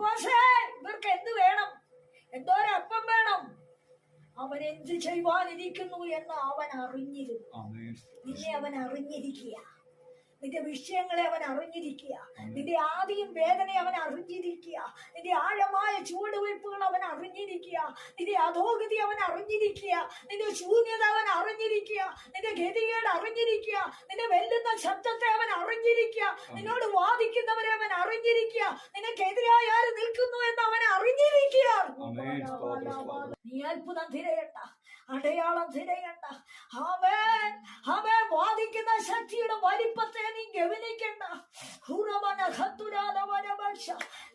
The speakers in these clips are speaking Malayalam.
പക്ഷേ ഇവർക്ക് എന്ത് വേണം? എന്തോരപ്പം വേണം? അവൻ എന്ത് ചെയ്യുവാനിരിക്കുന്നു എന്ന് അവൻ അറിഞ്ഞിരുന്നു. നിന്നെ അവൻ അറിഞ്ഞിരിക്കുക. നിന്റെ വിഷയങ്ങളെ അവൻ അറിഞ്ഞിരിക്കുക. നിന്റെ ആദിയും വേദനയെ അവൻ അറിഞ്ഞിരിക്കുക. നിന്റെ ആഴമായ ചുവടുവയ്പ്പുകൾ അവൻ അറിഞ്ഞിരിക്കുക. നിന്റെ അധോഗതി അവൻ അറിഞ്ഞിരിക്കുക. നിന്റെ ശൂന്യത അവൻ അറിഞ്ഞിരിക്കുക. നിന്റെ ഗതികേട് അറിഞ്ഞിരിക്കുക. നിന്റെ വെല്ലുന്ന ശബ്ദത്തെ അവൻ അറിഞ്ഞിരിക്കുക. നിന്നോട് വാദിക്കുന്നവരെ അവൻ അറിഞ്ഞിരിക്കുക. നിനക്കെതിരായി ആര് നിൽക്കുന്നു എന്ന് അവൻ അറിഞ്ഞിരിക്കുക. നീ അത്ഭുതം തിരയണ്ട, അടയാളം തിരയണ്ട. ആമേൻ, ആമേൻ. വാദിക്കുന്ന ശക്തിയുടെ വലിപ്പത്തെ നീ ഗവനിക്കണ്ട.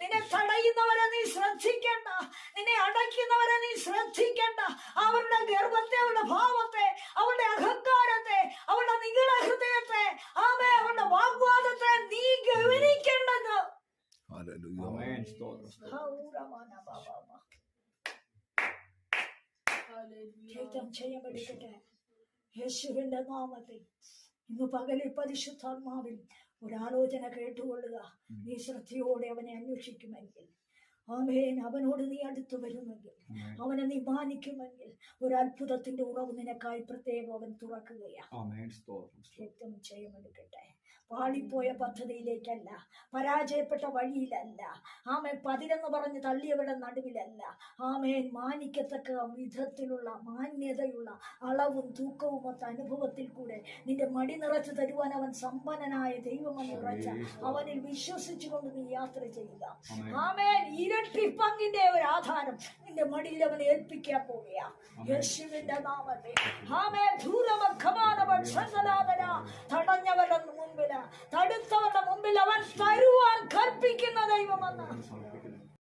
നിന്നെ തടയുന്നവരെ നീ ശ്രദ്ധിക്കണ്ട. നിന്നെ അടയ്ക്കുന്നവരെ നീ ശ്രദ്ധിക്കണ്ട. അവരുടെ ഗർവത്തെ, അവരുടെ ഭാവത്തെ, അവരുടെ അഹങ്കാരത്തെ, അവരുടെ നിഗള ഹൃദയത്തെ, ആമേ, അവരുടെ വാഗ്വാദത്തെ നീ ഗവനിക്കേണ്ടത്. ചെയ്യപ്പെടുകട്ടെ യേശുവിന്റെ നാമത്തിൽ. ഇന്ന് പകലിൽ പരിശുദ്ധാത്മാവിൽ ഒരാലോചന കേട്ടുകൊള്ളുക. നീ ശ്രദ്ധയോടെ അവനെ അന്വേഷിക്കുമെങ്കിൽ, ആമേൻ, അവനോട് നീ അടുത്തു വരുമെങ്കിൽ, അവനെ നീ മാനിക്കുമെങ്കിൽ, ഒരു അത്ഭുതത്തിന്റെ ഉറവ് നിനക്കായി പ്രത്യേകം അവൻ തുറക്കുകയാണ്. ചെയ്യമെടുക്കട്ടെ. പാളിപ്പോയ പദ്ധതിയിലേക്കല്ല, പരാജയപ്പെട്ട വഴിയിലല്ല, ആമേൻ, പതിരെന്ന് പറഞ്ഞ് തള്ളിയവരുടെ നടുവിലല്ല, ആമേൻ, മാനിക്കത്തക്ക വിധത്തിലുള്ള മാന്യതയുള്ള അളവും തൂക്കവും ഒത്ത അനുഭവത്തിൽ കൂടെ നിന്റെ മടി നിറച്ചു തരുവാൻ അവൻ സമ്പന്നനായ ദൈവമെന്ന് ഉറച്ച അവനിൽ വിശ്വസിച്ചുകൊണ്ട് നീ യാത്ര ചെയ്യുക. ആമേൻ. ഇരട്ടി പങ്കിന്റെ ഒരു ആധാരം നിന്റെ മടിയിൽ അവൻ ഏൽപ്പിക്കാൻ പോവുകയാ യേശുവിന്റെ നാമത്തിൽ. ആമേൻ. തടഞ്ഞവരുടെ മുമ്പില്, തടുത്തവരുടെ മുമ്പിൽ അവൻ തരുവാൻ കൽപ്പിക്കുന്ന ദൈവമെന്ന്